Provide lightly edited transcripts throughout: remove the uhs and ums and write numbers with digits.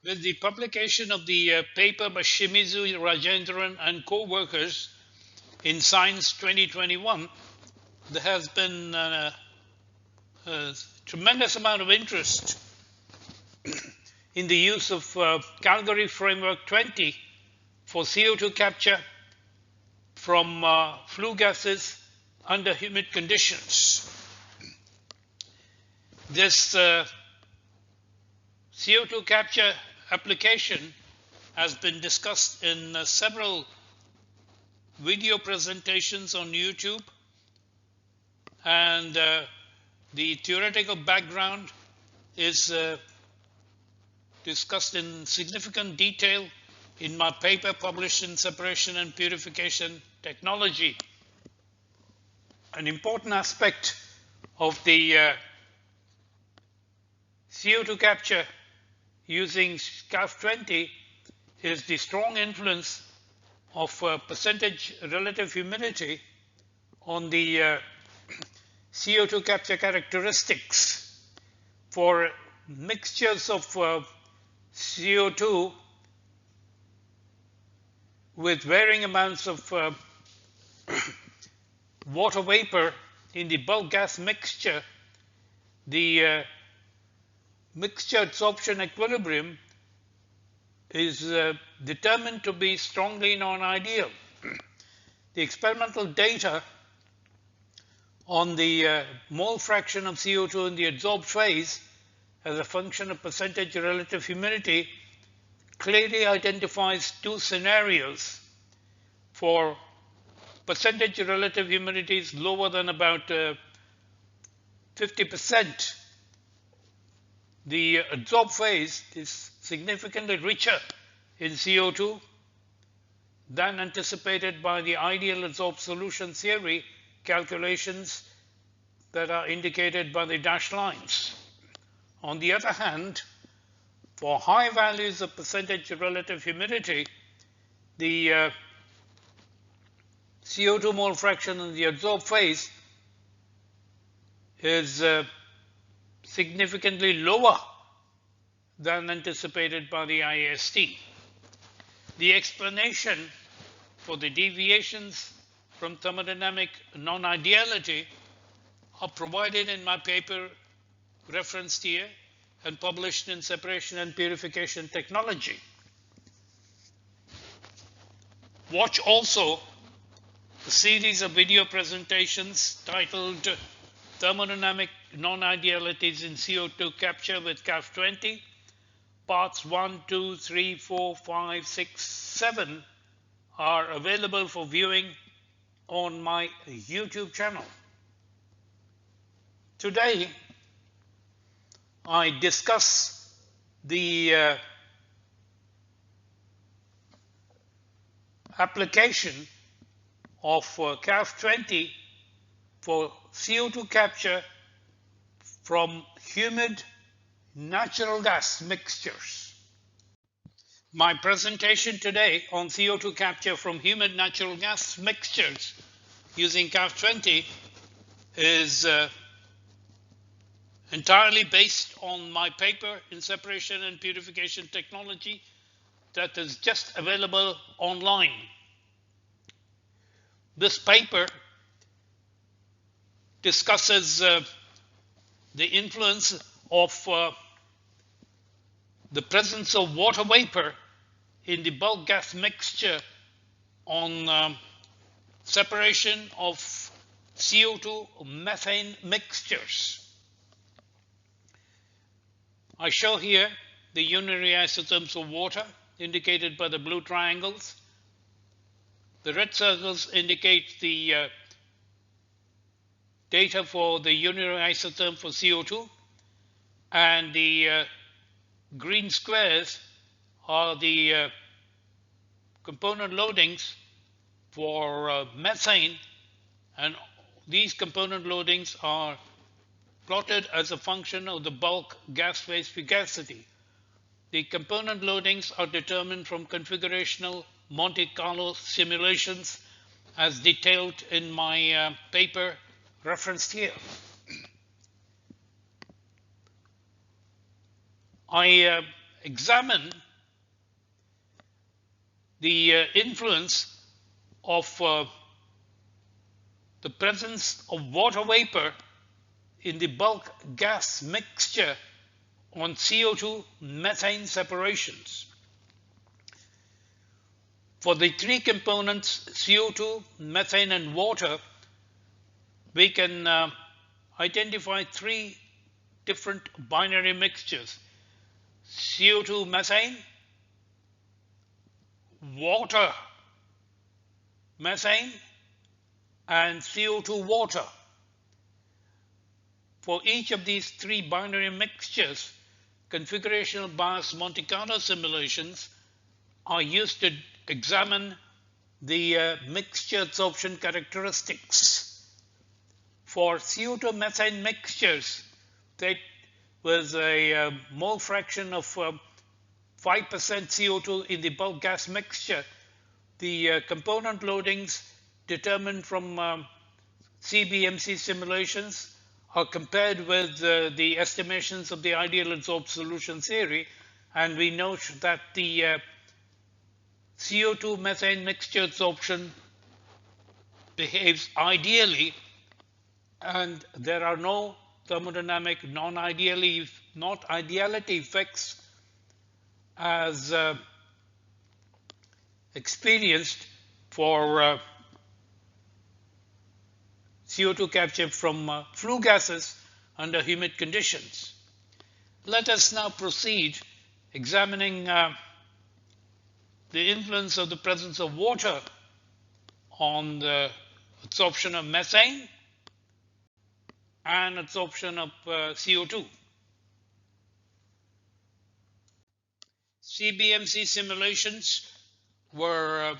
With the publication of the paper by Shimizu Rajendran and co-workers in Science 2021, there has been a tremendous amount of interest in the use of Calgary Framework 20 for CO2 capture from flue gases under humid conditions. This CO2 capture application has been discussed in several video presentations on YouTube, and the theoretical background is discussed in significant detail in my paper published in Separation and Purification Technology. An important aspect of the CO2 capture using CAF20 is the strong influence of percentage relative humidity on the CO2 capture characteristics for mixtures of CO2 with varying amounts of water vapor in the bulk gas mixture. The mixture adsorption equilibrium is determined to be strongly non-ideal. The experimental data on the mole fraction of CO2 in the adsorbed phase as a function of percentage relative humidity clearly identifies two scenarios for percentage relative humidities lower than about 50%. The adsorbed phase is significantly richer in CO2 than anticipated by the Ideal Adsorbed Solution Theory calculations that are indicated by the dashed lines. On the other hand, for high values of percentage relative humidity, the CO2 mole fraction in the adsorbed phase is significantly lower than anticipated by the IAST. The explanation for the deviations from thermodynamic non-ideality are provided in my paper referenced here and published in Separation and Purification Technology. Watch also a series of video presentations titled Thermodynamic Non-Idealities in CO2 Capture with CAF20, parts 1, 2, 3, 4, 5, 6, 7 are available for viewing on my YouTube channel. Today, I discuss the application of CAF20 for CO2 capture from humid natural gas mixtures. My presentation today on CO2 capture from humid natural gas mixtures using CAF20 is entirely based on my paper in Separation and Purification Technology that is just available online. This paper discusses the influence of the presence of water vapor in the bulk gas mixture on separation of CO2 methane mixtures. I show here the unitary isotherms of water indicated by the blue triangles. The red circles indicate the data for the unitary isotherm for CO2, and the green squares are the component loadings for methane, and these component loadings are plotted as a function of the bulk gas phase fugacity. The component loadings are determined from configurational-Monte Carlo simulations as detailed in my paper referenced here. I examine the influence of the presence of water vapor in the bulk gas mixture on CO2 methane separations. For the three components, CO2, methane, and water, we can identify three different binary mixtures: CO2 methane, water methane, and CO2 water. For each of these three binary mixtures, configurational-bias Monte Carlo simulations are used to examine the mixture adsorption characteristics. For CO2 methane mixtures, that was a mole fraction of 5% CO2 in the bulk gas mixture. The component loadings determined from CBMC simulations are compared with the estimations of the Ideal Adsorbed Solution Theory, and we note that the CO2 methane mixture adsorption behaves ideally, and there are no thermodynamic non-ideality effects as experienced for CO2 capture from flue gases under humid conditions. Let us now proceed examining the influence of the presence of water on the adsorption of methane and adsorption of CO2. CBMC simulations were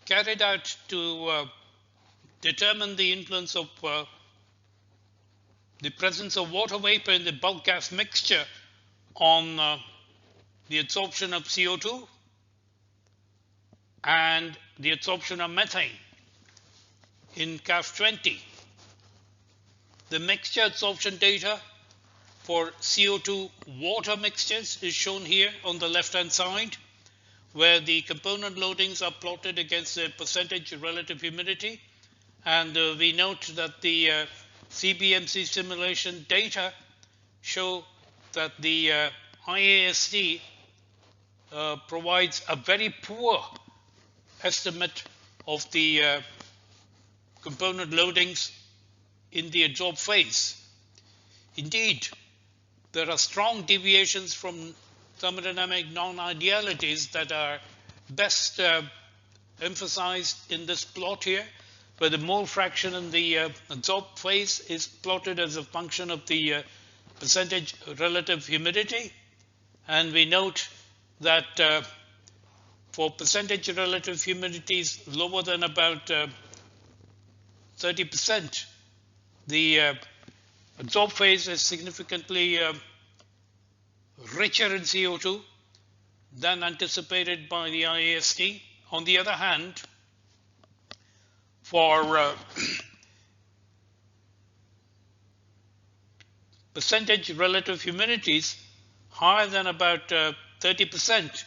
carried out to determine the influence of the presence of water vapor in the bulk gas mixture on the adsorption of CO2 and the adsorption of methane in CAF 20. The mixture adsorption data for CO2 water mixtures is shown here on the left-hand side, where the component loadings are plotted against the percentage relative humidity. And we note that the CBMC simulation data show that the IAST provides a very poor estimate of the component loadings in the adsorb phase. Indeed, there are strong deviations from thermodynamic non-idealities that are best emphasized in this plot here, where the mole fraction in the adsorb phase is plotted as a function of the percentage relative humidity. And we note that for percentage relative humidities lower than about 30%, the adsorb phase is significantly richer in CO2 than anticipated by the IAST. On the other hand, for percentage relative humidities higher than about 30%,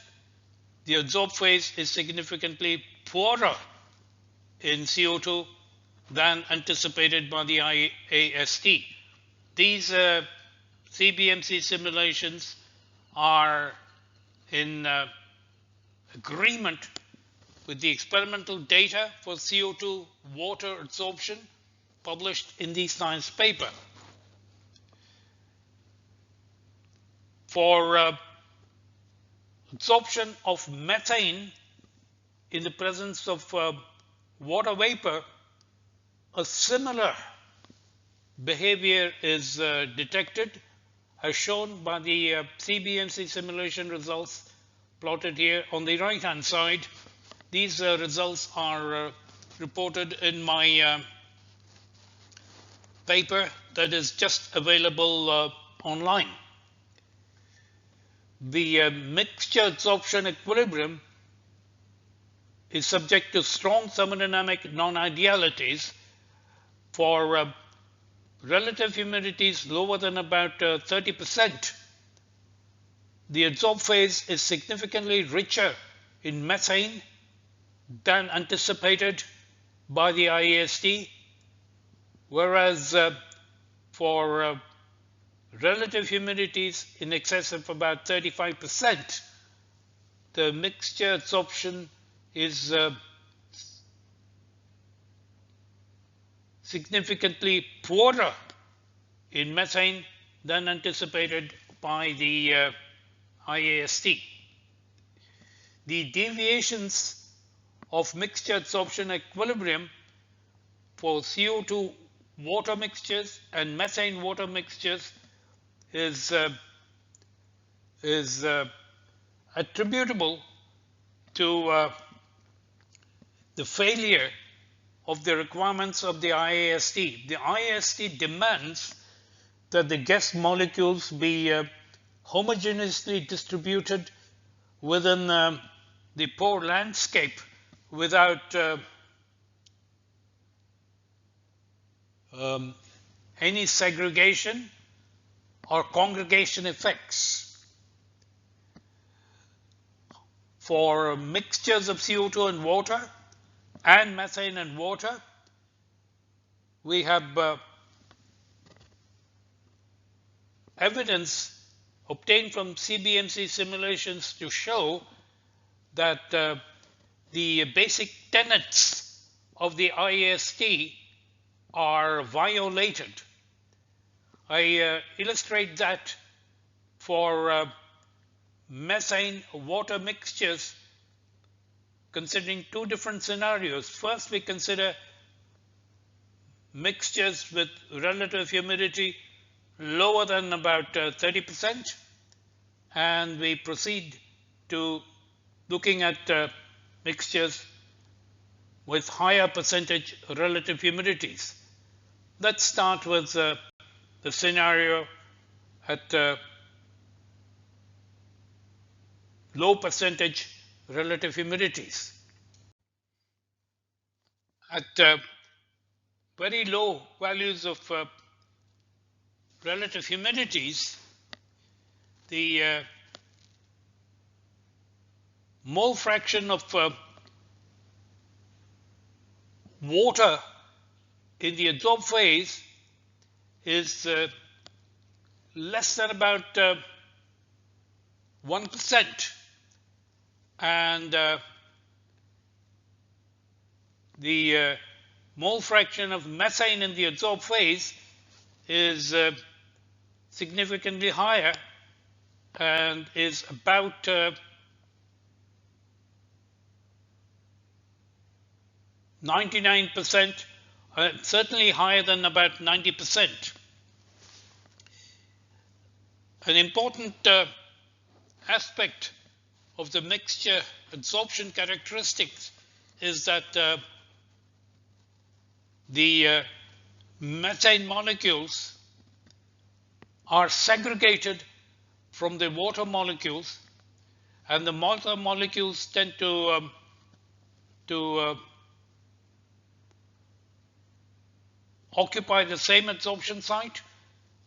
the adsorb phase is significantly poorer in CO2 than anticipated by the IAST. These CBMC simulations are in agreement with the experimental data for CO2 water adsorption published in the science paper. For adsorption of methane in the presence of water vapor, a similar behavior is detected, as shown by the CBMC simulation results plotted here on the right-hand side. These results are reported in my paper that is just available online. The mixture adsorption equilibrium is subject to strong thermodynamic non-idealities. For relative humidities lower than about 30%, the adsorb phase is significantly richer in methane than anticipated by the IAST, whereas for relative humidities in excess of about 35%, the mixture adsorption is significantly poorer in methane than anticipated by the IAST. The deviations of mixture adsorption equilibrium for CO2 water mixtures and methane water mixtures is attributable to the failure of the requirements of the IAST. The IAST demands that the gas molecules be homogeneously distributed within the pore landscape without any segregation or congregation effects. For mixtures of CO2 and water and methane and water, we have evidence obtained from CBMC simulations to show that the basic tenets of the IAST are violated. I illustrate that for methane water mixtures, considering two different scenarios. First, we consider mixtures with relative humidity lower than about 30%, and we proceed to looking at mixtures with higher percentage relative humidities. Let's start with the scenario at low percentage relative humidities. At very low values of relative humidities, the mole fraction of water in the adsorb phase is less than about 1%, and the mole fraction of methane in the adsorb phase is significantly higher and is about 99%, certainly higher than about 90%. An important aspect of the mixture adsorption characteristics is that the methane molecules are segregated from the water molecules, and the water molecules tend to occupy the same adsorption site,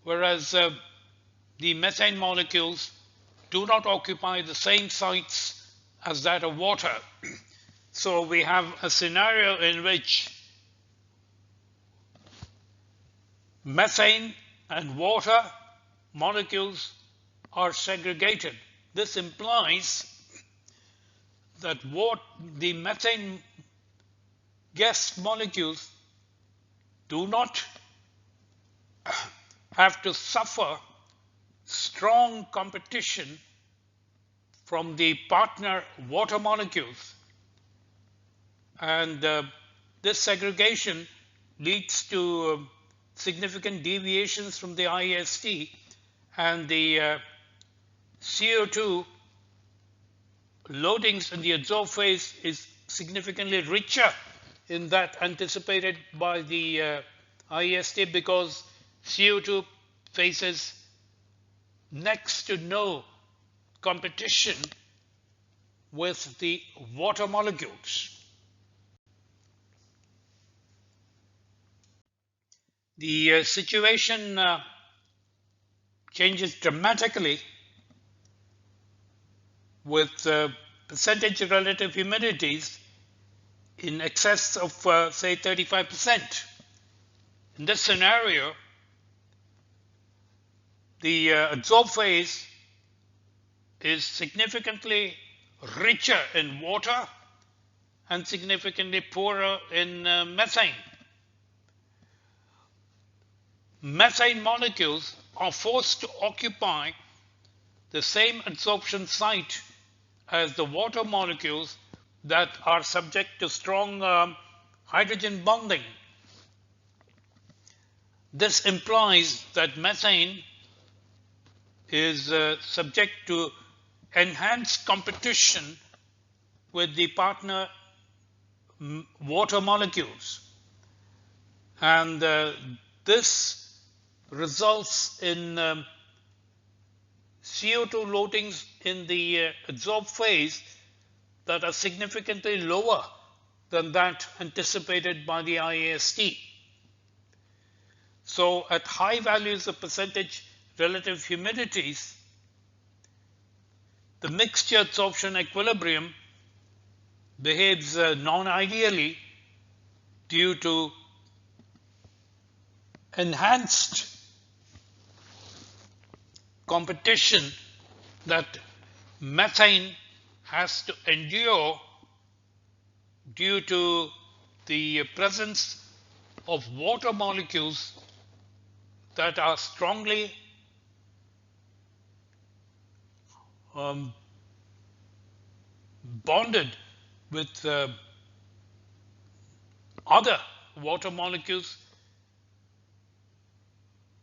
whereas the methane molecules do not occupy the same sites as that of water. So we have a scenario in which methane and water molecules are segregated. This implies that the methane gas molecules do not have to suffer strong competition from the partner water molecules, and this segregation leads to significant deviations from the IAST, and the CO2 loadings in the adsorb phase is significantly richer in that anticipated by the IAST, because CO2 faces next to no competition with the water molecules. The situation changes dramatically with percentage relative humidities in excess of say 35%. In this scenario, the adsorbed phase is significantly richer in water and significantly poorer in methane. Methane molecules are forced to occupy the same adsorption site as the water molecules that are subject to strong hydrogen bonding. This implies that methane is subject to enhanced competition with the partner water molecules, and this results in CO2 loadings in the adsorbed phase that are significantly lower than that anticipated by the IAST. So at high values of percentage relative humidities, the mixture adsorption equilibrium behaves non-ideally due to enhanced competition that methane has to endure due to the presence of water molecules that are strongly bonded with other water molecules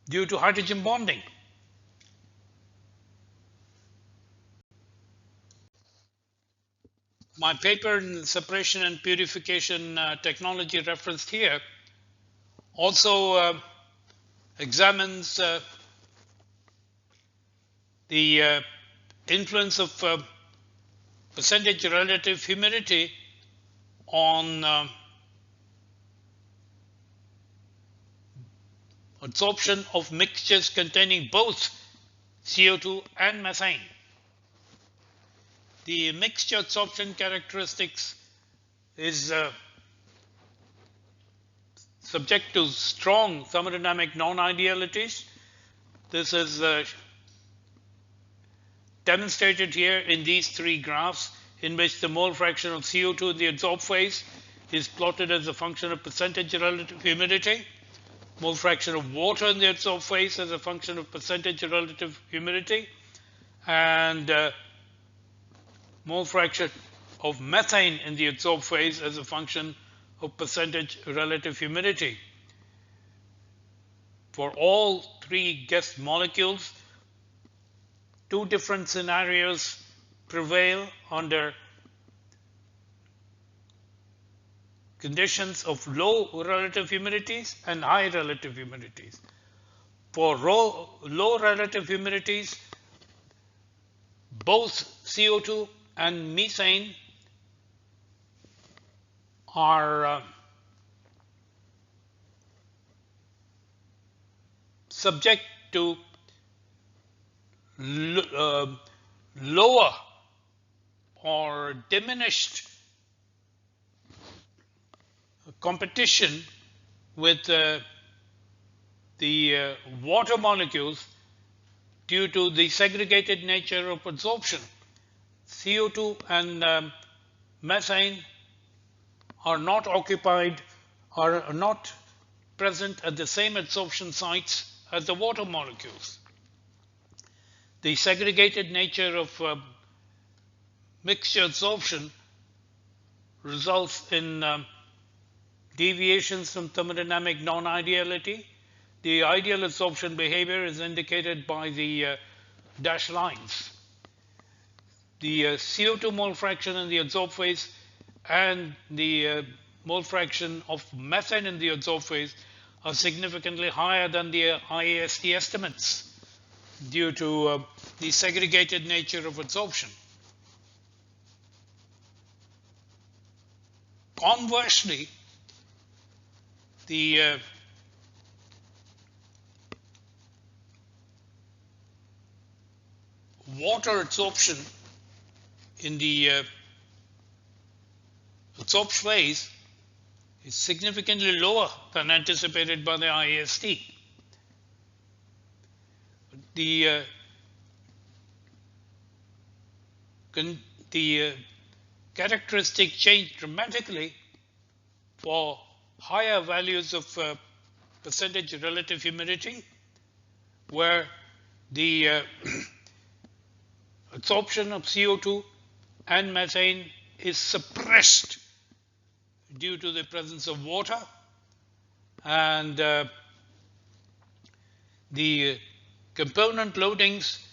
due to hydrogen bonding. My paper in separation and purification technology referenced here also examines the influence of percentage relative humidity on adsorption of mixtures containing both CO2 and methane. The mixture adsorption characteristics is subject to strong thermodynamic non-idealities. This is demonstrated here in these three graphs, in which the mole fraction of CO2 in the adsorbed phase is plotted as a function of percentage relative humidity, mole fraction of water in the adsorbed phase as a function of percentage relative humidity, and mole fraction of methane in the adsorbed phase as a function of percentage relative humidity. For all three guest molecules, two different scenarios prevail under conditions of low relative humidities and high relative humidities. For low relative humidities, both CO2 and methane are subject to lower or diminished competition with the water molecules due to the segregated nature of adsorption. CO2 and methane are not occupied, are not present at the same adsorption sites as the water molecules. The segregated nature of mixture adsorption results in deviations from thermodynamic non-ideality. The ideal adsorption behavior is indicated by the dashed lines. The CO2 mole fraction in the adsorbed phase and the mole fraction of methane in the adsorbed phase are significantly higher than the IAST estimates due to the segregated nature of adsorption. Conversely, the water adsorption in the adsorption phase is significantly lower than anticipated by the IAST. The characteristic change dramatically for higher values of percentage relative humidity, where the adsorption of CO2 and methane is suppressed due to the presence of water, and the component loadings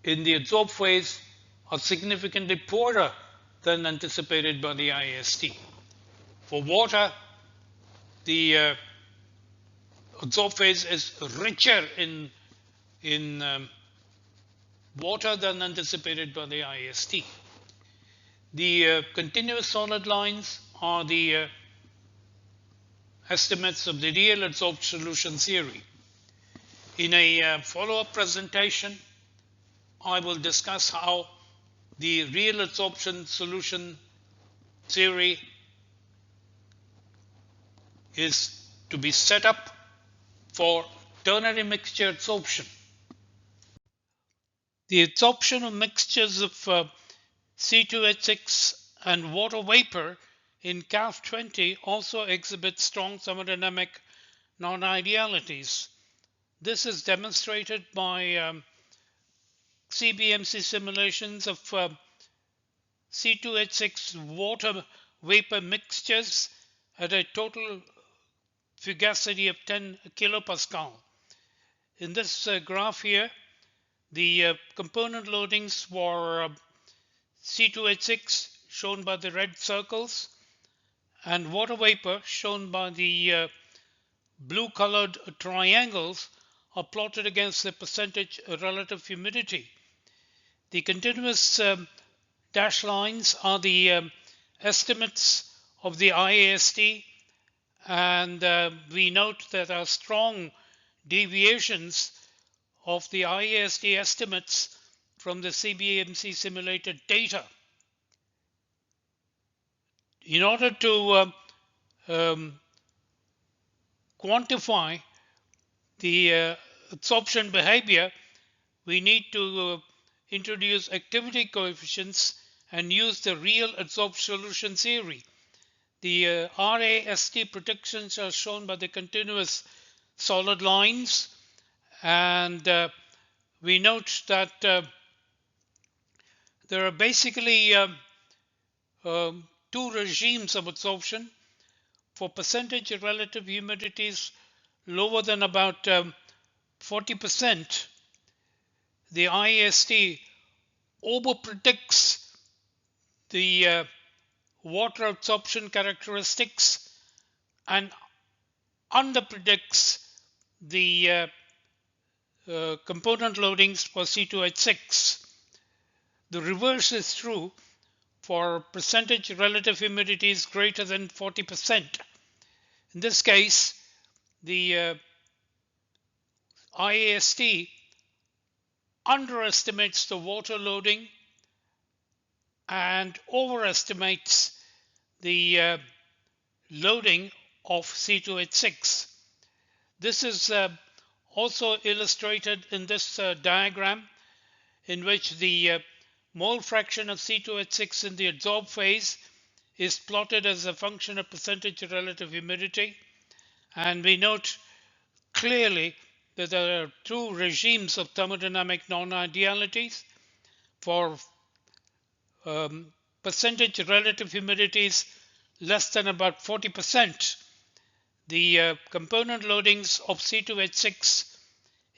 in the adsorb phase are significantly poorer than anticipated by the IAST. For water, the adsorb phase is richer in water than anticipated by the IAST. The continuous solid lines are the estimates of the Ideal Adsorbed Solution Theory. In a follow-up presentation, I will discuss how the real adsorption solution theory is to be set up for ternary mixture adsorption. The adsorption of mixtures of C2H6 and water vapor in CAF 20 also exhibits strong thermodynamic non-idealities. This is demonstrated by CBMC simulations of C2H6 water vapor mixtures at a total fugacity of 10 kilopascal. In this graph here, the component loadings for C2H6 shown by the red circles and water vapor shown by the blue colored triangles are plotted against the percentage relative humidity. The continuous dashed lines are the estimates of the IAST, and we note that there are strong deviations of the IAST estimates from the CBMC simulated data. In order to quantify the adsorption behavior, we need to introduce activity coefficients and use the real adsorbed solution theory. The RAST predictions are shown by the continuous solid lines, and we note that there are basically two regimes of adsorption. For percentage relative humidities lower than about 40%, the IAST overpredicts the water adsorption characteristics and underpredicts the component loadings for C2H6. The reverse is true for percentage relative humidities greater than 40%. In this case, the IAST underestimates the water loading and overestimates the loading of C2H6. This is also illustrated in this diagram, in which the mole fraction of C2H6 in the adsorb phase is plotted as a function of percentage relative humidity, and we note clearly that there are two regimes of thermodynamic non-idealities. For percentage relative humidities less than about 40%, the component loadings of C2H6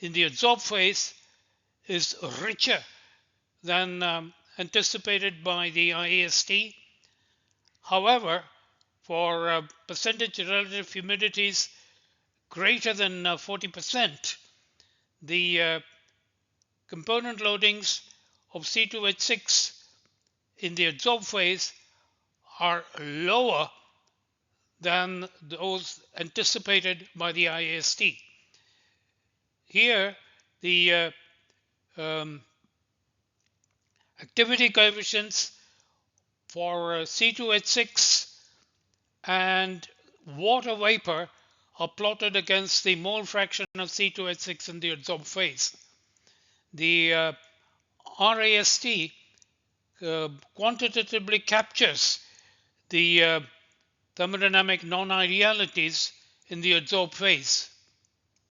in the adsorb phase is richer than anticipated by the IAST. However, for percentage relative humidities greater than 40%, the component loadings of C2H6 in the adsorb phase are lower than those anticipated by the IAST. Here, the Activity coefficients for C2H6 and water vapor are plotted against the mole fraction of C2H6 in the adsorbed phase. The RAST quantitatively captures the thermodynamic non-idealities in the adsorbed phase.